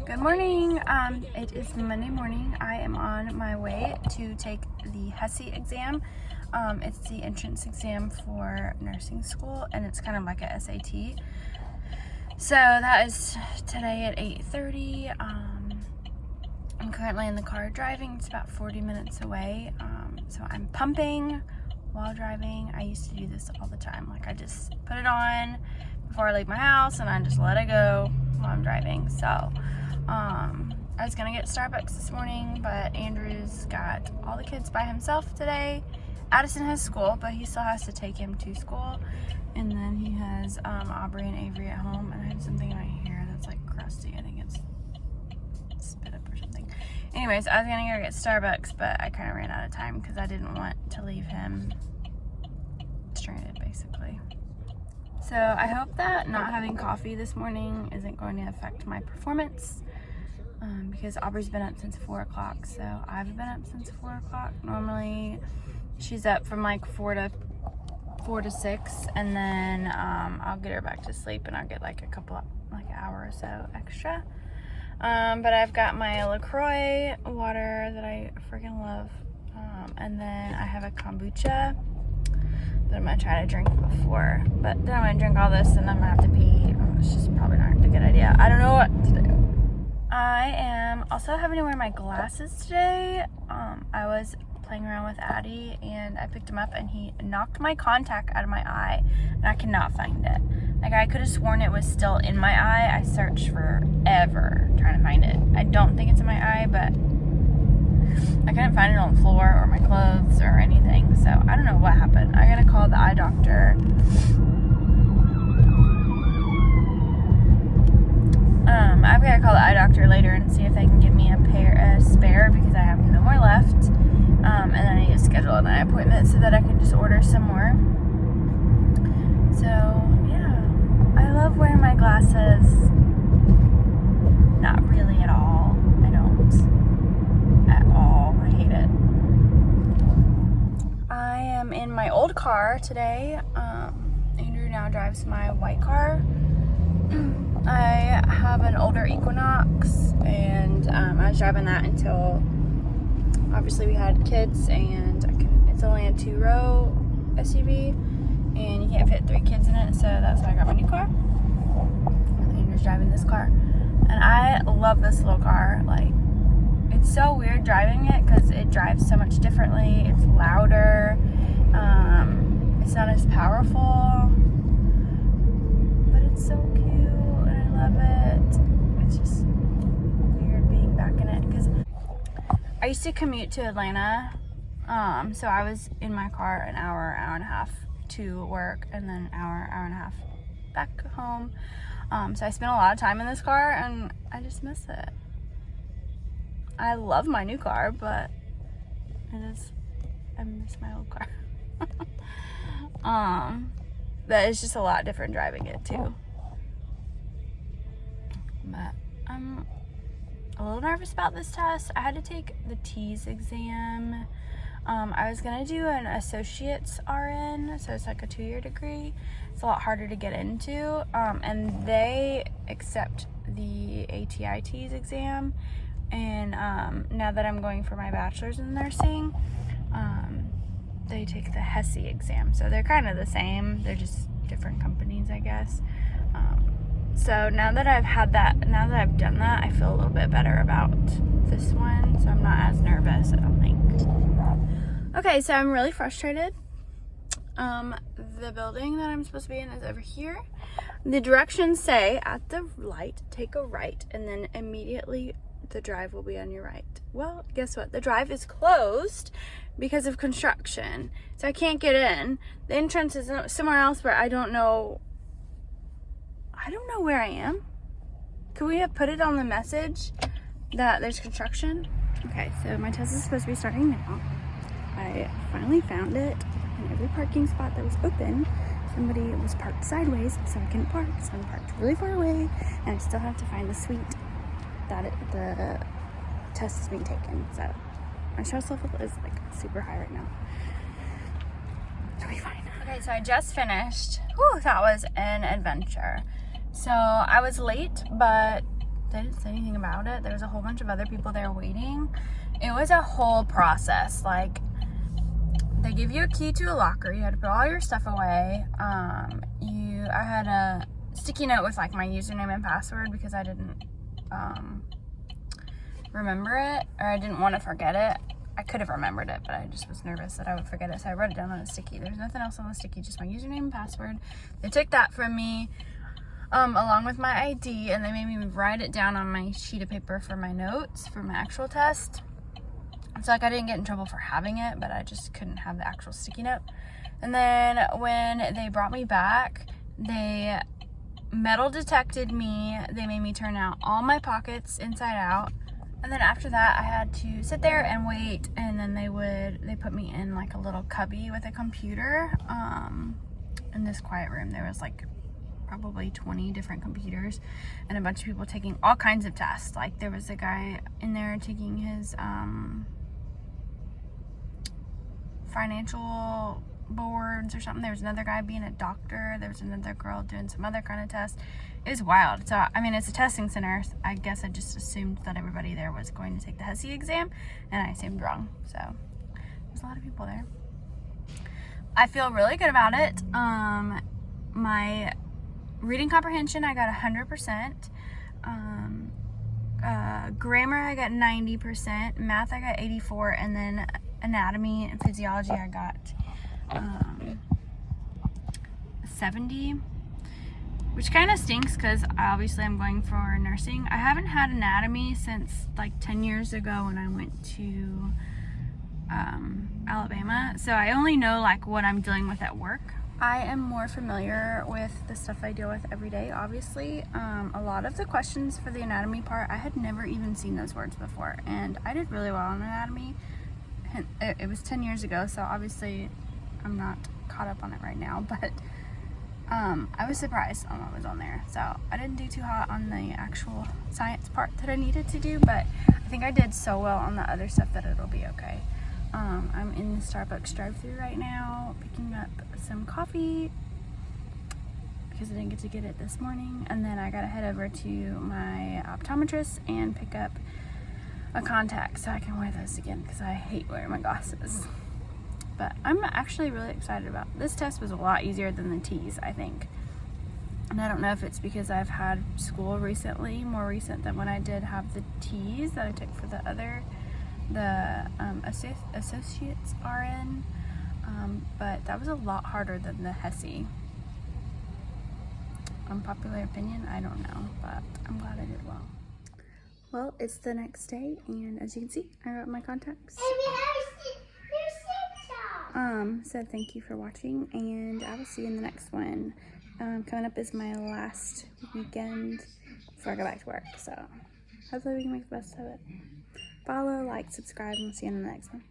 Good morning. It is Monday morning. I am on my way to take the HESI exam. It's the entrance exam for nursing school, and it's kind of like a SAT. So that is today at 8:30. I'm currently in the car driving. It's about 40 minutes away. So I'm pumping while driving. I used to do this all the time. Like, I just put it on before I leave my house and I just let it go while I'm driving. So I was gonna get Starbucks this morning, but Andrew's got all the kids by himself today. Addison has school, but he still has to take him to school. And then he has Aubrey and Avery at home, and I have something in my hair that's like crusty. I think it's spit up or something. Anyways, I was gonna go get Starbucks, but I kind of ran out of time because I didn't want to leave him stranded, basically. So I hope that not having coffee this morning isn't going to affect my performance, because Aubrey's been up since 4 o'clock, so I've been up since 4 o'clock. Normally she's up from like 4 to 6, and then I'll get her back to sleep and I'll get like an hour or so extra. But I've got my LaCroix water that I freaking love, and then I have a kombucha that I'm gonna try to drink before, but then I'm gonna drink all this and I'm gonna have to pee. It's just probably not a good idea. I don't know what to do. I am also having to wear my glasses today. I was playing around with Addie and I picked him up and he knocked my contact out of my eye and I cannot find it. Like, I could have sworn it was still in my eye. I searched forever trying to find it. I don't think it's in my eye, but I couldn't find it on the floor or my clothes or anything, so I don't know what happened. I gotta call the eye doctor. I've got to call the eye doctor later and see if they can give me a spare, because I have no more left. And then I need to schedule an eye appointment so that I can just order some more. So yeah, I love wearing my glasses. Not really at all. I don't at all. I hate it. I am in my old car today. Andrew now drives my white car. I have an older Equinox, and I was driving that until obviously we had kids, and it's only a 2-row SUV, and you can't fit 3 kids in it, so that's why I got my new car. And Andrew's driving this car, and I love this little car. Like, it's so weird driving it because it drives so much differently. It's louder. It's not as powerful, but it's so cute. Love it. It's just weird being back in it because I used to commute to Atlanta, so I was in my car an hour and a half to work, and then an hour and a half back home. So I spent a lot of time in this car, and I just miss it. I love my new car, but I miss my old car. But it's just a lot different driving it too. But I'm a little nervous about this test. I had to take the TEAS exam. I was gonna do an associate's RN, so it's like a 2-year degree. It's a lot harder to get into, and they accept the ATI TEAS exam. And now that I'm going for my bachelor's in nursing, they take the HESI exam. So they're kind of the same. They're just different companies, I guess. So now that I've done that, I feel a little bit better about this one, so I'm not as nervous, I don't think. Okay, so I'm really frustrated. The building that I'm supposed to be in is over here. The directions say, at the light, take a right, and then immediately the drive will be on your right. Well, guess what? The drive is closed because of construction, so I can't get in. The entrance is somewhere else where I don't know where I am. Could we have put it on the message that there's construction? Okay, so my test is supposed to be starting now. I finally found it in every parking spot that was open. Somebody was parked sideways, so I couldn't park, so I'm parked really far away, and I still have to find the suite that the test is being taken. So my stress level is like super high right now. It'll be fine. Okay, so I just finished. Whew, that was an adventure. So I was late, but they didn't say anything about it. There was a whole bunch of other people there waiting. It was a whole process. Like, they give you a key to a locker. You had to put all your stuff away. I had a sticky note with like my username and password because I didn't remember it, or I didn't want to forget it. I could have remembered it, but I just was nervous that I would forget it, so I wrote it down on a sticky. There's nothing else on the sticky, just my username and password. They took that from me, along with my ID, and they made me write it down on my sheet of paper for my notes for my actual test. So like I didn't get in trouble for having it, but I just couldn't have the actual sticky note. And then when they brought me back, they metal detected me. They made me turn out all my pockets inside out. And then after that, I had to sit there and wait, and then they put me in like a little cubby with a computer. In this quiet room, there was like probably 20 different computers and a bunch of people taking all kinds of tests. Like there was a guy in there taking his financial boards or something. There was another guy being a doctor. There was another girl doing some other kind of test. It was wild. So, I mean, it's a testing center. I guess I just assumed that everybody there was going to take the HESI exam, and I assumed wrong. So, there's a lot of people there. I feel really good about it. My reading comprehension, I got 100%. Grammar, I got 90%. Math, I got 84%. And then anatomy and physiology, I got 70, which kind of stinks because obviously I'm going for nursing. I haven't had anatomy since like 10 years ago when I went to Alabama, so I only know like what I'm dealing with at work. I am more familiar with the stuff I deal with every day, obviously. A lot of the questions for the anatomy part, I had never even seen those words before, and I did really well on anatomy. It was 10 years ago, so obviously I'm not caught up on it right now, but I was surprised on what was on there. So I didn't do too hot on the actual science part that I needed to do, but I think I did so well on the other stuff that it'll be okay. I'm in the Starbucks drive-thru right now, picking up some coffee because I didn't get to get it this morning, and then I gotta head over to my optometrist and pick up a contact so I can wear those again because I hate wearing my glasses. But I'm actually really excited about it. This test was a lot easier than the T's, I think. And I don't know if it's because I've had school recently, more recent than when I did have the T's that I took for the associates RN. But that was a lot harder than the HESI. Unpopular opinion, I don't know, but I'm glad I did well. Well, it's the next day, and as you can see, I got my contacts. Said thank you for watching, and I will see you in the next one. Coming up is my last weekend before I go back to work, so hopefully we can make the best of it. Follow, like, subscribe, and we'll see you in the next one.